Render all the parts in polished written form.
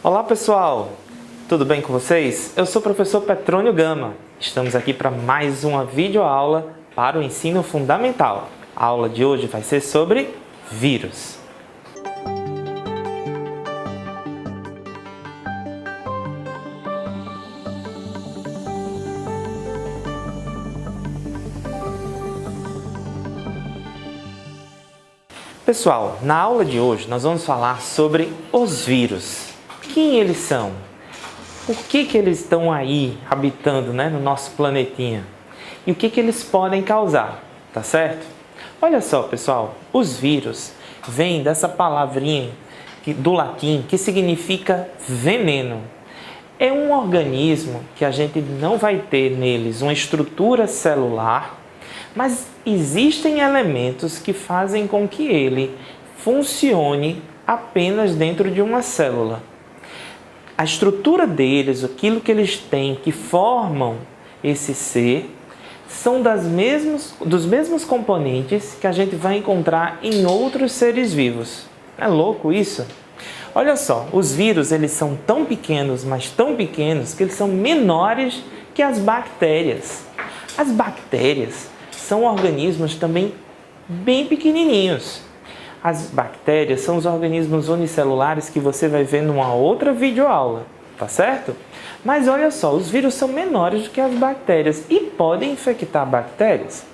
Olá pessoal, tudo bem com vocês? Eu sou o professor Petrônio Gama. Estamos aqui para mais uma videoaula para o ensino fundamental. A aula de hoje vai ser sobre vírus. Pessoal, na aula de hoje nós vamos falar sobre os vírus. Quem eles são? Por que eles estão aí habitando, no nosso planetinha? E o que eles podem causar, tá certo? Olha só, pessoal, os vírus vêm dessa palavrinha do latim que significa veneno. É um organismo que a gente não vai ter neles uma estrutura celular, mas existem elementos que fazem com que ele funcione apenas dentro de uma célula. A estrutura deles, aquilo que eles têm, que formam esse ser, são dos mesmos componentes que a gente vai encontrar em outros seres vivos. É louco isso? Olha só, os vírus eles são tão pequenos, mas tão pequenos, que eles são menores que as bactérias. As bactérias são organismos também bem pequenininhos. As bactérias são os organismos unicelulares que você vai ver numa outra videoaula, tá certo? Mas olha só, os vírus são menores do que as bactérias e podem infectar bactérias.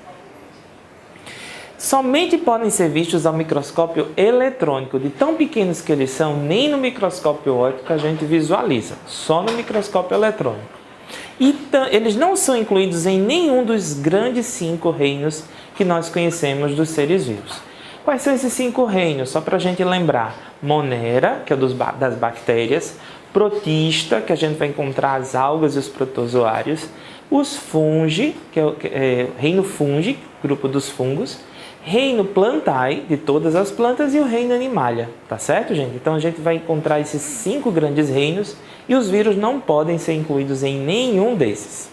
Somente podem ser vistos ao microscópio eletrônico, de tão pequenos que eles são, nem no microscópio óptico a gente visualiza, só no microscópio eletrônico. E eles não são incluídos em nenhum dos grandes 5 reinos que nós conhecemos dos seres vivos. Quais são esses 5 reinos? Só para a gente lembrar. Monera, que é das bactérias. Protista, que a gente vai encontrar as algas e os protozoários. Os fungi, que é reino fungi, grupo dos fungos. Reino plantae, de todas as plantas. E o reino animalia, tá certo, gente? Então a gente vai encontrar esses 5 grandes reinos e os vírus não podem ser incluídos em nenhum desses.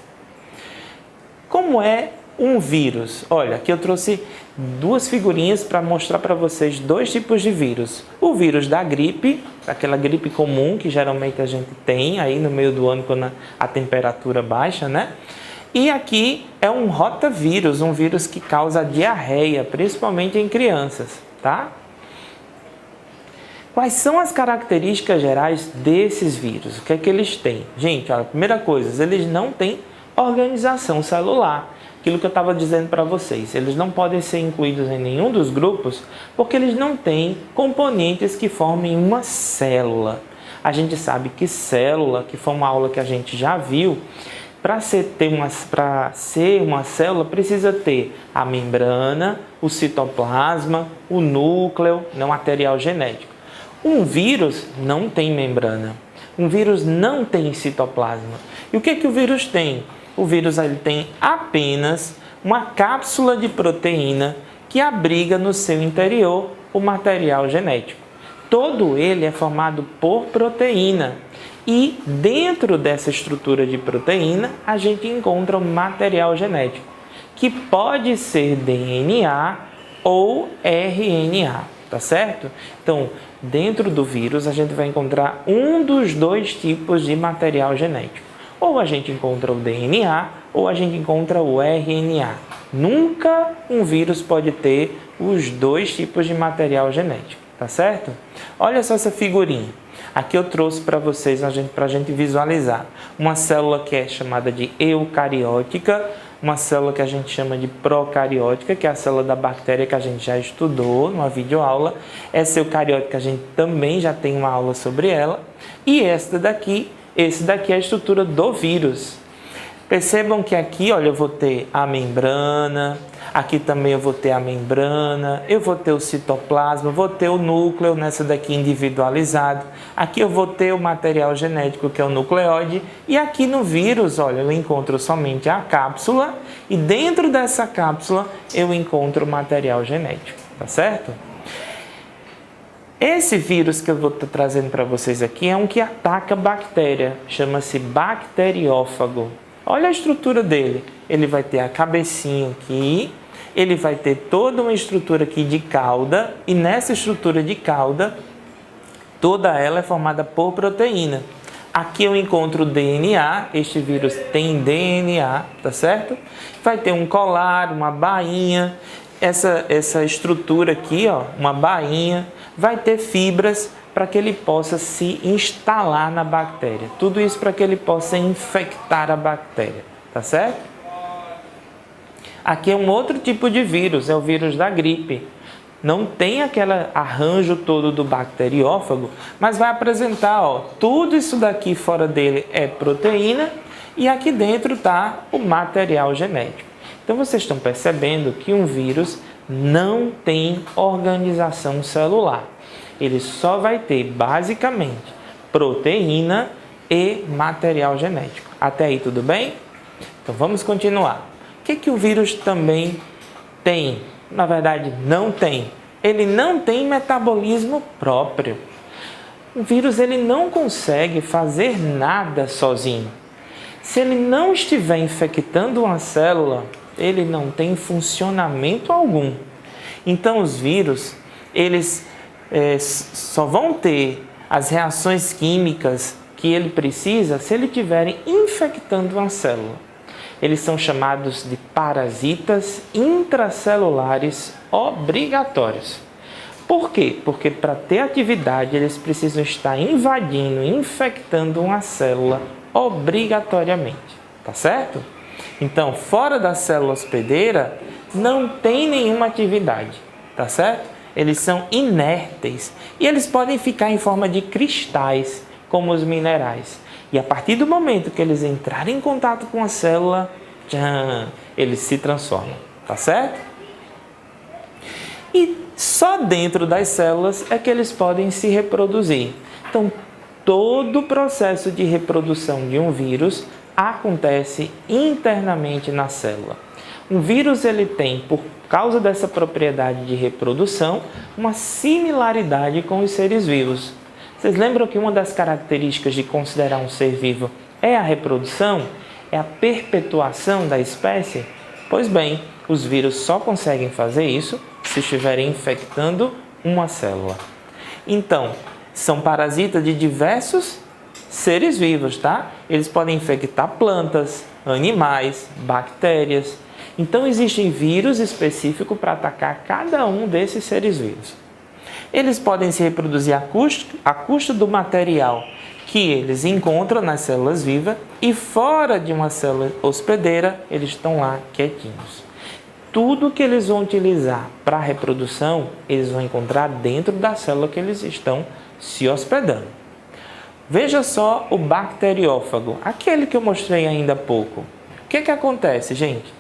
Como é um vírus? Olha, aqui eu trouxe 2 figurinhas para mostrar para vocês 2 tipos de vírus. O vírus da gripe, aquela gripe comum que geralmente a gente tem aí no meio do ano quando a temperatura baixa, E aqui é um rotavírus, um vírus que causa diarreia, principalmente em crianças, tá? Quais são as características gerais desses vírus? O que é que eles têm? Gente, a primeira coisa, eles não têm organização celular. Aquilo que eu estava dizendo para vocês, eles não podem ser incluídos em nenhum dos grupos porque eles não têm componentes que formem uma célula. A gente sabe que célula, que foi uma aula que a gente já viu, para ser uma célula precisa ter a membrana, o citoplasma, o núcleo, o material genético. Um vírus não tem membrana, um vírus não tem citoplasma. E o que o vírus tem? O vírus ele tem apenas uma cápsula de proteína que abriga no seu interior o material genético. Todo ele é formado por proteína e dentro dessa estrutura de proteína a gente encontra o material genético, que pode ser DNA ou RNA, tá certo? Então, dentro do vírus a gente vai encontrar um dos 2 tipos de material genético. Ou a gente encontra o DNA ou a gente encontra o RNA. Nunca um vírus pode ter os 2 tipos de material genético, tá certo? Olha só essa figurinha. Aqui eu trouxe para vocês, para a gente visualizar, uma célula que é chamada de eucariótica, uma célula que a gente chama de procariótica, que é a célula da bactéria que a gente já estudou numa videoaula. Essa eucariótica a gente também já tem uma aula sobre ela. E esse daqui é a estrutura do vírus. Percebam que aqui, olha, eu vou ter a membrana, aqui também eu vou ter a membrana, eu vou ter o citoplasma, vou ter o núcleo, nessa daqui individualizado. Aqui eu vou ter o material genético, que é o nucleóide. E aqui no vírus, olha, eu encontro somente a cápsula e dentro dessa cápsula eu encontro o material genético, tá certo? Esse vírus que eu vou estar trazendo para vocês aqui é um que ataca bactéria, chama-se bacteriófago. Olha a estrutura dele, ele vai ter a cabecinha aqui, ele vai ter toda uma estrutura aqui de cauda e nessa estrutura de cauda Toda ela é formada por proteína. Aqui eu encontro o DNA, este vírus tem DNA, tá certo? Vai ter um colar, uma bainha, essa estrutura aqui, ó, uma bainha, vai ter fibras para que ele possa se instalar na bactéria. Tudo isso para que ele possa infectar a bactéria, tá certo? Aqui é um outro tipo de vírus, é o vírus da gripe. Não tem aquele arranjo todo do bacteriófago, mas vai apresentar, ó, tudo isso daqui fora dele é proteína e aqui dentro está o material genético. Então vocês estão percebendo que um vírus não tem organização celular. Ele só vai ter basicamente proteína e material genético. Até aí tudo bem? Então vamos continuar. O que o vírus também tem? Na verdade, não tem. Ele não tem metabolismo próprio. O vírus ele não consegue fazer nada sozinho. Se ele não estiver infectando uma célula, ele não tem funcionamento algum. Então, os vírus, eles só vão ter as reações químicas que ele precisa se ele estiverem infectando uma célula. Eles são chamados de parasitas intracelulares obrigatórios. Por quê? Porque para ter atividade eles precisam estar invadindo, infectando uma célula obrigatoriamente, tá certo? Então, fora da célula hospedeira, não tem nenhuma atividade, tá certo? Eles são inertes e eles podem ficar em forma de cristais, como os minerais. E a partir do momento que eles entrarem em contato com a célula, eles se transformam, tá certo? E só dentro das células é que eles podem se reproduzir. Então, todo o processo de reprodução de um vírus acontece internamente na célula. Um vírus ele tem, por causa dessa propriedade de reprodução, uma similaridade com os seres vivos. Vocês lembram que uma das características de considerar um ser vivo é a reprodução? É a perpetuação da espécie? Pois bem, os vírus só conseguem fazer isso se estiverem infectando uma célula. Então, são parasitas de diversos seres vivos, tá? Eles podem infectar plantas, animais, bactérias. Então, existem vírus específicos para atacar cada um desses seres vivos. Eles podem se reproduzir a custo do material que eles encontram nas células vivas e fora de uma célula hospedeira, eles estão lá quietinhos. Tudo que eles vão utilizar para a reprodução, eles vão encontrar dentro da célula que eles estão se hospedando. Veja só o bacteriófago, aquele que eu mostrei ainda há pouco. O que acontece, gente?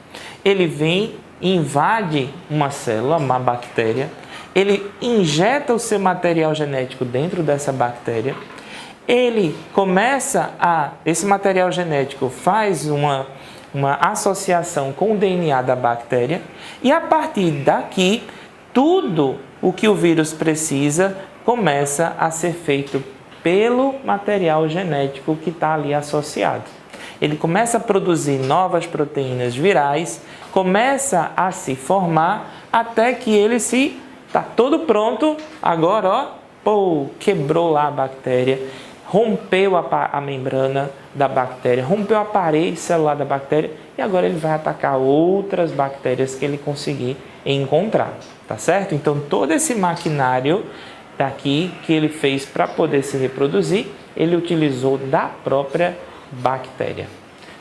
Ele vem e invade uma célula, uma bactéria, ele injeta o seu material genético dentro dessa bactéria, esse material genético faz uma associação com o DNA da bactéria e a partir daqui, tudo o que o vírus precisa começa a ser feito pelo material genético que está ali associado. Ele começa a produzir novas proteínas virais, começa a se formar até que ele está todo pronto, agora quebrou lá a bactéria, rompeu a membrana da bactéria, rompeu a parede celular da bactéria e agora ele vai atacar outras bactérias que ele conseguir encontrar, tá certo? Então todo esse maquinário daqui que ele fez para poder se reproduzir, ele utilizou da própria bactéria.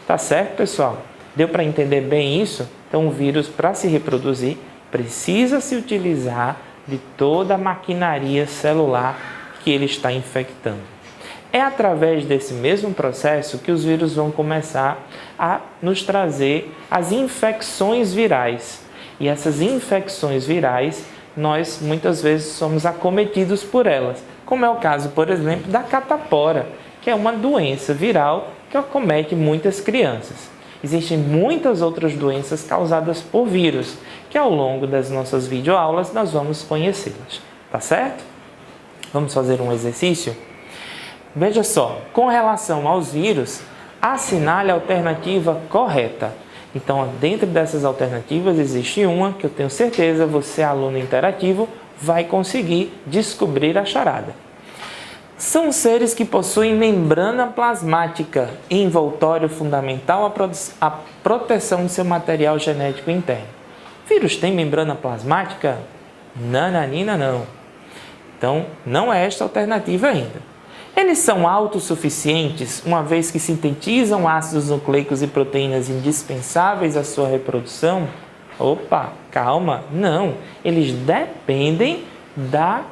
Tá certo, pessoal? Deu para entender bem isso? Então o vírus, para se reproduzir, precisa se utilizar de toda a maquinaria celular que ele está infectando. É através desse mesmo processo que os vírus vão começar a nos trazer as infecções virais. E essas infecções virais, nós muitas vezes somos acometidos por elas, como é o caso, por exemplo, da catapora, que é uma doença viral que acomete muitas crianças. Existem muitas outras doenças causadas por vírus, que ao longo das nossas videoaulas nós vamos conhecê-las, tá certo? Vamos fazer um exercício? Veja só, com relação aos vírus, assinale a alternativa correta. Então, dentro dessas alternativas, existe uma que eu tenho certeza você, aluno interativo, vai conseguir descobrir a charada. São seres que possuem membrana plasmática, envoltório fundamental à proteção de seu material genético interno. Vírus tem membrana plasmática? Nananina não. Então, não é esta a alternativa ainda. Eles são autossuficientes, uma vez que sintetizam ácidos nucleicos e proteínas indispensáveis à sua reprodução? Opa, calma, não. Eles dependem da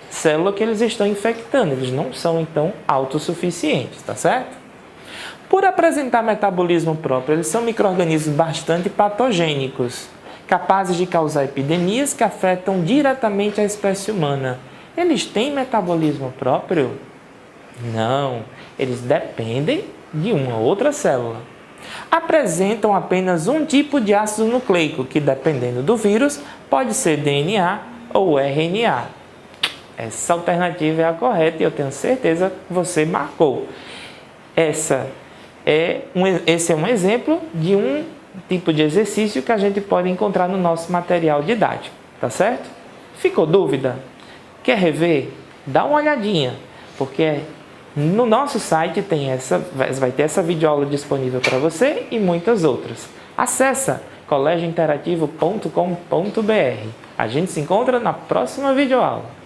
célula que eles estão infectando. Eles não são, então, autossuficientes, tá certo? Por apresentar metabolismo próprio, eles são micro-organismos bastante patogênicos, capazes de causar epidemias que afetam diretamente a espécie humana. Eles têm metabolismo próprio? Não, eles dependem de uma outra célula. Apresentam apenas um tipo de ácido nucleico, que dependendo do vírus, pode ser DNA ou RNA. Essa alternativa é a correta e eu tenho certeza que você marcou. Esse é um exemplo de um tipo de exercício que a gente pode encontrar no nosso material didático, tá certo? Ficou dúvida? Quer rever? Dá uma olhadinha, porque no nosso site vai ter essa videoaula disponível para você e muitas outras. Acesse colégiointerativo.com.br. A gente se encontra na próxima videoaula.